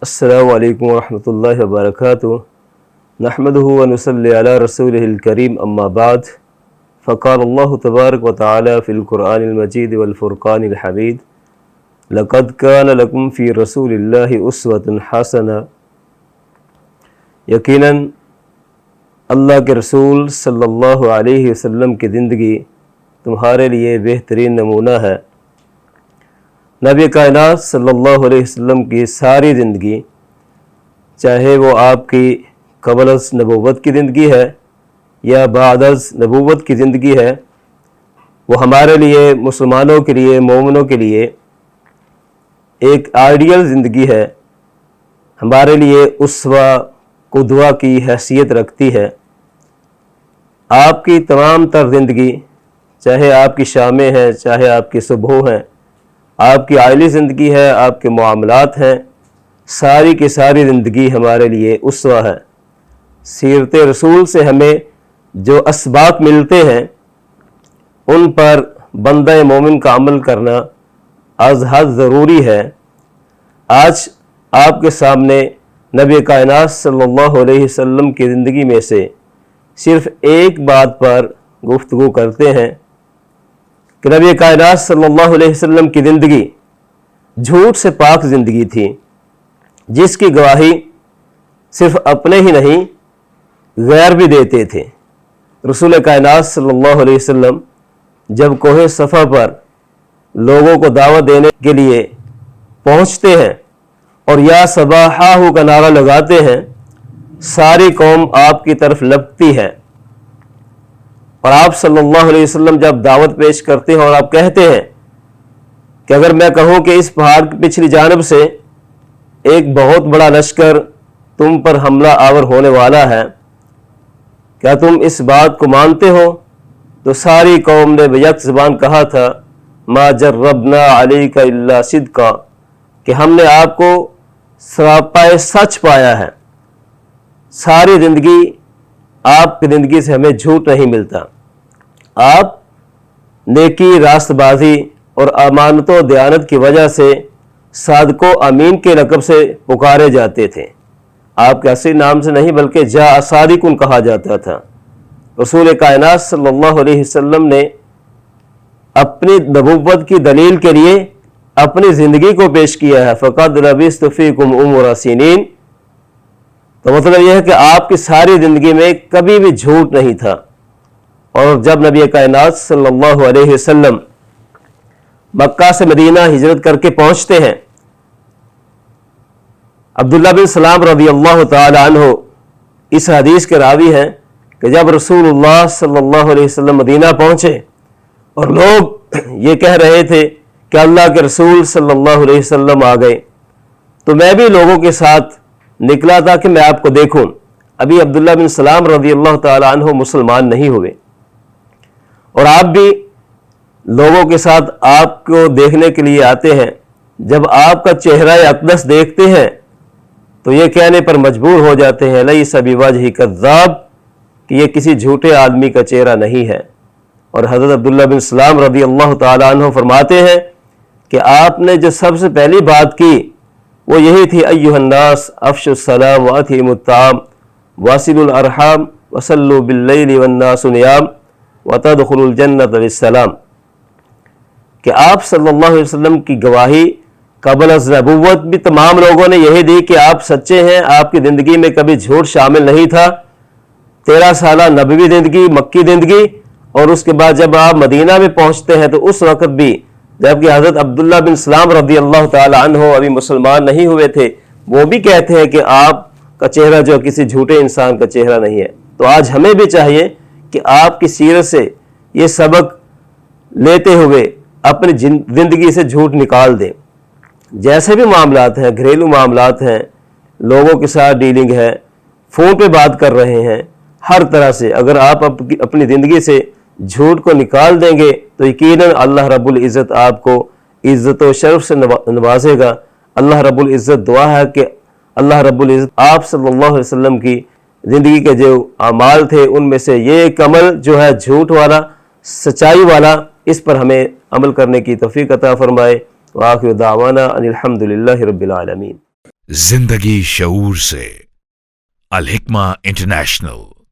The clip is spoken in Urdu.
السلام علیکم ورحمۃ اللہ وبرکاتہ نحمده ونصلی علی رسولہ الکریم اما بعد فقال اللہ تبارک وتعالی فی القرآن المجید والفرقان الحمید لقد کان لکم فی رسول اللہ اسوۃ حسنہ۔ یقیناً اللہ کے رسول صلی اللہ علیہ وسلم کی زندگی تمہارے لیے بہترین نمونہ ہے۔ نبی کائنات صلی اللہ علیہ وسلم کی ساری زندگی، چاہے وہ آپ کی قبل از نبوت کی زندگی ہے یا بعد از نبوت کی زندگی ہے، وہ ہمارے لیے، مسلمانوں کے لیے، مومنوں کے لیے ایک آئیڈیل زندگی ہے، ہمارے لیے اسوہ قدوہ کی حیثیت رکھتی ہے۔ آپ کی تمام تر زندگی، چاہے آپ کی شامیں ہیں، چاہے آپ کی صبحوں ہیں، آپ کی عائلی زندگی ہے، آپ کے معاملات ہیں، ساری کی ساری زندگی ہمارے لیے اسوہ ہے۔ سیرت رسول سے ہمیں جو اسباق ملتے ہیں ان پر بندہ مومن کا عمل کرنا از حد ضروری ہے۔ آج آپ کے سامنے نبی کائنات صلی اللہ علیہ وسلم کی زندگی میں سے صرف ایک بات پر گفتگو کرتے ہیں کہ نبی کائنات صلی اللہ علیہ وسلم کی زندگی جھوٹ سے پاک زندگی تھی، جس کی گواہی صرف اپنے ہی نہیں غیر بھی دیتے تھے۔ رسول کائنات صلی اللہ علیہ وسلم جب کوہ صفا پر لوگوں کو دعوت دینے کے لیے پہنچتے ہیں اور یا صباحہ کا نعرہ لگاتے ہیں، ساری قوم آپ کی طرف لپکتی ہے، اور آپ صلی اللہ علیہ وسلم جب دعوت پیش کرتے ہیں اور آپ کہتے ہیں کہ اگر میں کہوں کہ اس پہاڑ کی پچھلی جانب سے ایک بہت بڑا لشکر تم پر حملہ آور ہونے والا ہے، کیا تم اس بات کو مانتے ہو؟ تو ساری قوم نے بیک زبان کہا تھا ما جربنا علیک الا صدقا، کہ ہم نے آپ کو سراپائے سچ پایا ہے۔ ساری زندگی آپ کی زندگی سے ہمیں جھوٹ نہیں ملتا۔ آپ نیکی، راست بازی اور امانت و دیانت کی وجہ سے صادق و امین کے لقب سے پکارے جاتے تھے۔ آپ کے اصلی نام سے نہیں بلکہ جاء صادقن کہا جاتا تھا۔ رسول کائنات صلی اللہ علیہ وسلم نے اپنی نبوت کی دلیل کے لیے اپنی زندگی کو پیش کیا ہے۔ فقد لبثت فیکم عمر سنین، تو مطلب یہ ہے کہ آپ کی ساری زندگی میں کبھی بھی جھوٹ نہیں تھا۔ اور جب نبی کائنات صلی اللہ علیہ وسلم مکہ سے مدینہ ہجرت کر کے پہنچتے ہیں، عبداللہ بن سلام رضی اللہ تعالی عنہ اس حدیث کے راوی ہیں کہ جب رسول اللہ صلی اللہ علیہ وسلم مدینہ پہنچے اور لوگ یہ کہہ رہے تھے کہ اللہ کے رسول صلی اللہ علیہ وسلم آ گئے، تو میں بھی لوگوں کے ساتھ نکلا تھا کہ میں آپ کو دیکھوں۔ ابھی عبداللہ بن سلام رضی اللہ تعالی عنہ مسلمان نہیں ہوئے، اور آپ بھی لوگوں کے ساتھ آپ کو دیکھنے کے لیے آتے ہیں۔ جب آپ کا چہرہ اقدس دیکھتے ہیں تو یہ کہنے پر مجبور ہو جاتے ہیں لیس بوجہ کذاب، کہ یہ کسی جھوٹے آدمی کا چہرہ نہیں ہے۔ اور حضرت عبداللہ بن سلام رضی اللہ تعالی عنہ فرماتے ہیں کہ آپ نے جو سب سے پہلی بات کی وہ یہی تھی ایھا الناس افشوا السلام واطعموا الطعام واصلوا الارحام وصلوا باللیل والناس نیام وتدخلوا الجنۃ بالسلام، کہ آپ صلی اللہ علیہ وسلم کی گواہی قبل از نبوت بھی تمام لوگوں نے یہی دی کہ آپ سچے ہیں، آپ کی زندگی میں کبھی جھوٹ شامل نہیں تھا۔ 13 سالہ نبوی زندگی، مکی زندگی، اور اس کے بعد جب آپ مدینہ میں پہنچتے ہیں تو اس وقت بھی جبکہ حضرت عبداللہ بن سلام رضی اللہ تعالی عنہ ابھی مسلمان نہیں ہوئے تھے، وہ بھی کہتے ہیں کہ آپ کا چہرہ جو کسی جھوٹے انسان کا چہرہ نہیں ہے۔ تو آج ہمیں بھی چاہیے کہ آپ کی سیرت سے یہ سبق لیتے ہوئے اپنی زندگی سے جھوٹ نکال دیں۔ جیسے بھی معاملات ہیں، گھریلو معاملات ہیں، لوگوں کے ساتھ ڈیلنگ ہے، فون پہ بات کر رہے ہیں، ہر طرح سے اگر آپ اپنی زندگی سے جھوٹ کو نکال دیں گے تو یقیناً اللہ رب العزت آپ کو عزت و شرف سے نوازے گا۔ اللہ رب العزت دعا ہے کہ اللہ رب العزت آپ صلی اللہ علیہ وسلم کی زندگی کے جو اعمال تھے ان میں سے یہ ایک عمل جو ہے جھوٹ والا، سچائی والا، اس پر ہمیں عمل کرنے کی توفیق عطا فرمائے۔ وآخر دعوانا ان الحمد للہ رب العالمین۔ زندگی شعور سے، الحکمہ انٹرنیشنل۔